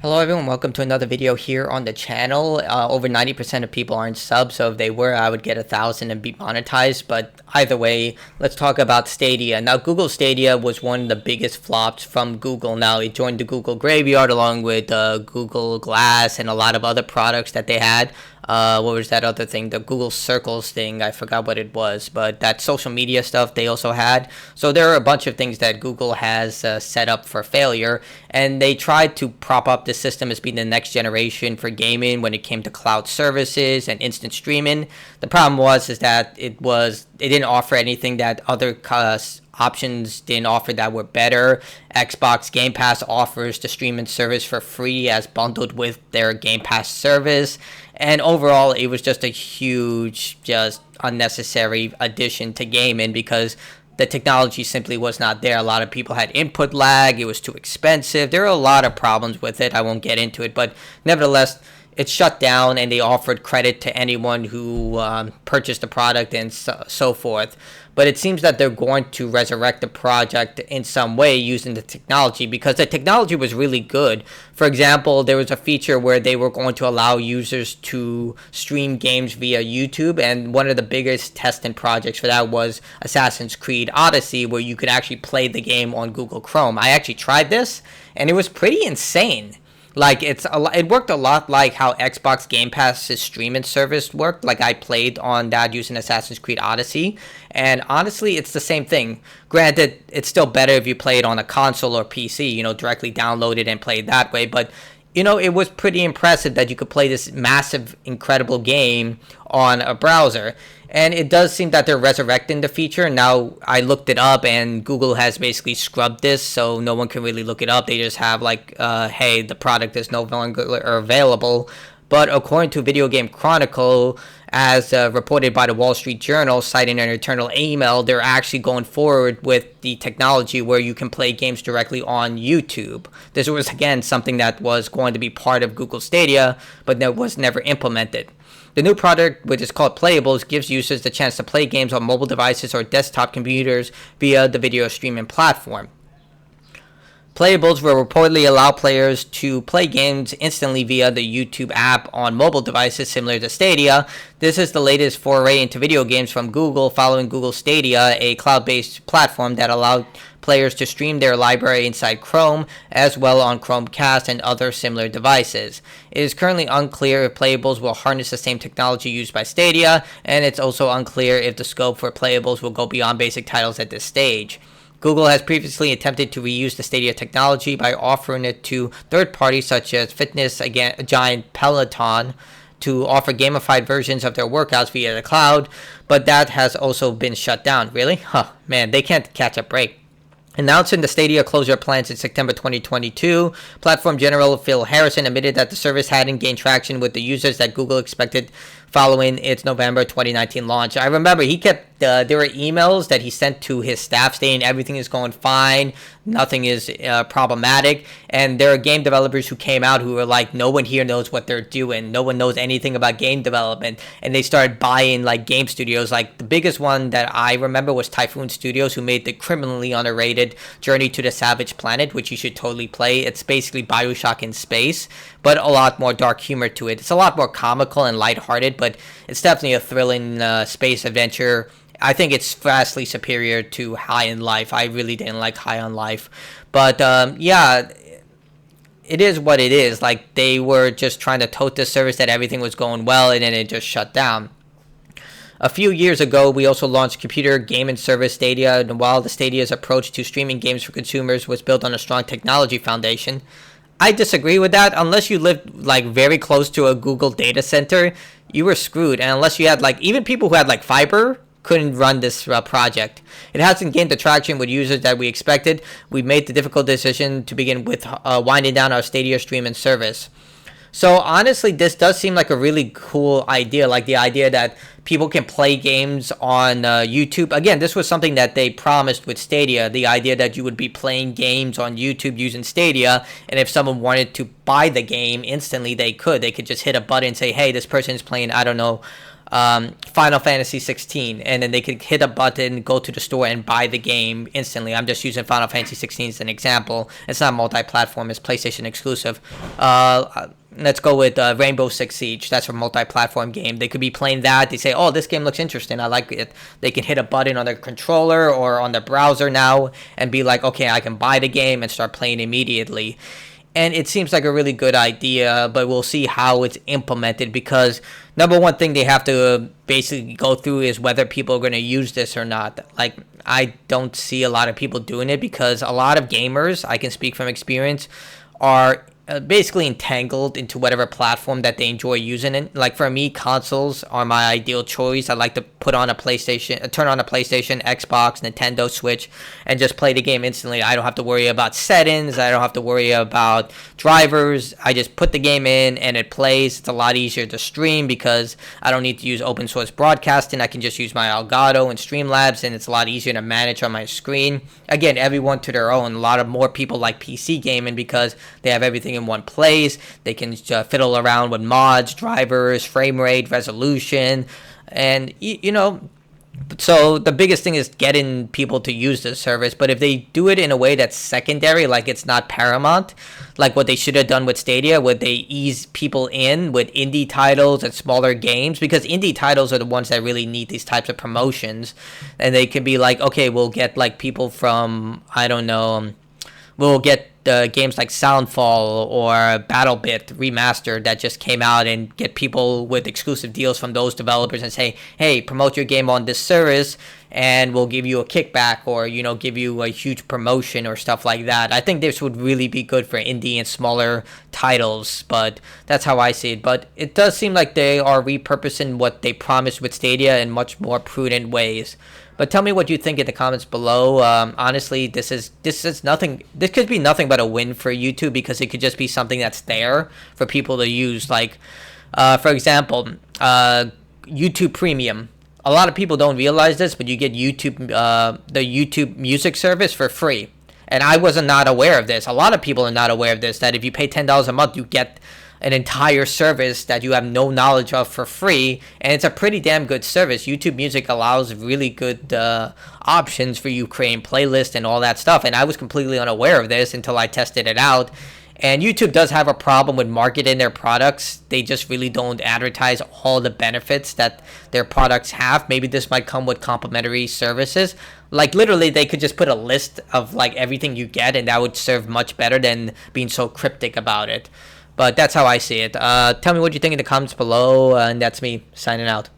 Hello everyone, welcome to another video here on the channel. Over 90% of people aren't subs, so if they were, I would get 1,000 and be monetized. But either way, let's talk about Stadia. Now, Google Stadia was one of the biggest flops from Google. Now, it joined the Google graveyard along with Google Glass and a lot of other products that they had. What was that other thing? The Google Circles thing. I forgot what it was, but that social media stuff they also had. So there are a bunch of things that Google has set up for failure, and they tried to prop up the system as being the next generation for gaming when it came to cloud services and instant streaming. The problem is that it didn't offer anything that other options didn't offer that were better. Xbox Game Pass offers the streaming service for free as bundled with their Game Pass service. And overall, it was just a huge, just unnecessary addition to gaming because the technology simply was not there. A lot of people had input lag. It was too expensive. There are a lot of problems with it. I won't get into it, but nevertheless, it shut down, and they offered credit to anyone who purchased the product and so forth. But it seems that they're going to resurrect the project in some way using the technology because the technology was really good. For example, there was a feature where they were going to allow users to stream games via YouTube, and one of the biggest testing projects for that was Assassin's Creed Odyssey, where you could actually play the game on Google Chrome. I actually tried this, and it was pretty insane. Like, it worked a lot like how Xbox Game Pass's streaming service worked. Like, I played on that using Assassin's Creed Odyssey, and honestly, it's the same thing. Granted, it's still better if you play it on a console or PC, directly download it and play it that way, but it was pretty impressive that you could play this massive, incredible game on a browser. And it does seem that they're resurrecting the feature. Now, I looked it up, and Google has basically scrubbed this, so no one can really look it up. They just have, hey, the product is no longer available. But according to Video Game Chronicle, as reported by the Wall Street Journal, citing an internal email, they're actually going forward with the technology where you can play games directly on YouTube. This was, again, something that was going to be part of Google Stadia, but that was never implemented. The new product, which is called Playables, gives users the chance to play games on mobile devices or desktop computers via the video streaming platform. Playables will reportedly allow players to play games instantly via the YouTube app on mobile devices similar to Stadia. This is the latest foray into video games from Google, following Google Stadia, a cloud-based platform that allowed players to stream their library inside Chrome, as well on Chromecast and other similar devices. It is currently unclear if Playables will harness the same technology used by Stadia, and it's also unclear if the scope for Playables will go beyond basic titles at this stage. Google has previously attempted to reuse the Stadia technology by offering it to third parties such as fitness giant Peloton to offer gamified versions of their workouts via the cloud, but that has also been shut down. Really? Man, they can't catch a break. Announcing the Stadia closure plans in September 2022, Platform General Phil Harrison admitted that the service hadn't gained traction with the users that Google expected following its November 2019 launch. I remember there were emails that he sent to his staff saying everything is going fine, nothing is problematic, and there are game developers who came out who were like, no one here knows what they're doing, no one knows anything about game development, and they started buying game studios. Like, the biggest one that I remember was Typhoon Studios, who made the criminally underrated Journey to the Savage Planet, which you should totally play. It's basically BioShock in space, but a lot more dark humor to it. It's a lot more comical and lighthearted, but it's definitely a thrilling space adventure. I think it's vastly superior to High on Life. I really didn't like High on Life. But, yeah, it is what it is. Like, they were just trying to tote the service that everything was going well, and then it just shut down. A few years ago, we also launched computer gaming service Stadia, and while the Stadia's approach to streaming games for consumers was built on a strong technology foundation, I disagree with that. Unless you lived very close to a Google data center, you were screwed. And unless you had even people who had fiber couldn't run this project. It hasn't gained the traction with users that we expected. We made the difficult decision to begin with winding down our Stadia streaming service. So honestly, this does seem like a really cool idea, like the idea that people can play games on YouTube. Again, this was something that they promised with Stadia, the idea that you would be playing games on YouTube using Stadia, and if someone wanted to buy the game instantly, they could. They could just hit a button and say, hey, this person is playing, I don't know, Final Fantasy 16, and then they could hit a button, go to the store, and buy the game instantly. I'm just using Final Fantasy 16 as an example. It's not multi-platform; it's PlayStation exclusive. Let's go with Rainbow Six Siege. That's a multi-platform game. They could be playing that. They say, "Oh, this game looks interesting. I like it." They can hit a button on their controller or on their browser now and be like, "Okay, I can buy the game and start playing immediately." And it seems like a really good idea, but we'll see how it's implemented, because number one thing they have to basically go through is whether people are going to use this or not. Like, I don't see a lot of people doing it, because a lot of gamers, I can speak from experience, are basically entangled into whatever platform that they enjoy using it. Like, for me, consoles are my ideal choice. I like to turn on a PlayStation, Xbox, Nintendo Switch, and just play the game instantly. I don't have to worry about settings. I don't have to worry about drivers. I just put the game in and it plays. It's a lot easier to stream because I don't need to use open source broadcasting. I can just use my Elgato and Streamlabs, and it's a lot easier to manage on my screen. Again, everyone to their own. A lot of more people like PC gaming because they have everything in one place. They can fiddle around with mods, drivers, frame rate, resolution, and so the biggest thing is getting people to use this service. But if they do it in a way that's secondary, like it's not paramount, like what they should have done with Stadia, would they ease people in with indie titles and smaller games? Because indie titles are the ones that really need these types of promotions, and they could be like, okay, we'll get like people from, I don't know, we'll get games like Soundfall or BattleBit Remastered that just came out, and get people with exclusive deals from those developers and say, hey, promote your game on this service and we'll give you a kickback, or give you a huge promotion or stuff like that. I think this would really be good for indie and smaller titles, but that's how I see it. But it does seem like they are repurposing what they promised with Stadia in much more prudent ways. But tell me what you think in the comments below. Honestly, this is nothing. This could be nothing but a win for YouTube, because it could just be something that's there for people to use. Like, for example, YouTube Premium. A lot of people don't realize this, but you get YouTube, the YouTube Music service for free. And I was not aware of this. A lot of people are not aware of this. That if you pay $10 a month, you get an entire service that you have no knowledge of for free, and it's a pretty damn good service. YouTube Music allows really good options for you creating playlists and all that stuff, and I was completely unaware of this until I tested it out. And YouTube does have a problem with marketing their products. They just really don't advertise all the benefits that their products have. Maybe this might come with complimentary services. Like, literally, they could just put a list of like everything you get, and that would serve much better than being so cryptic about it. But that's how I see it. Tell me what you think in the comments below, and that's me signing out.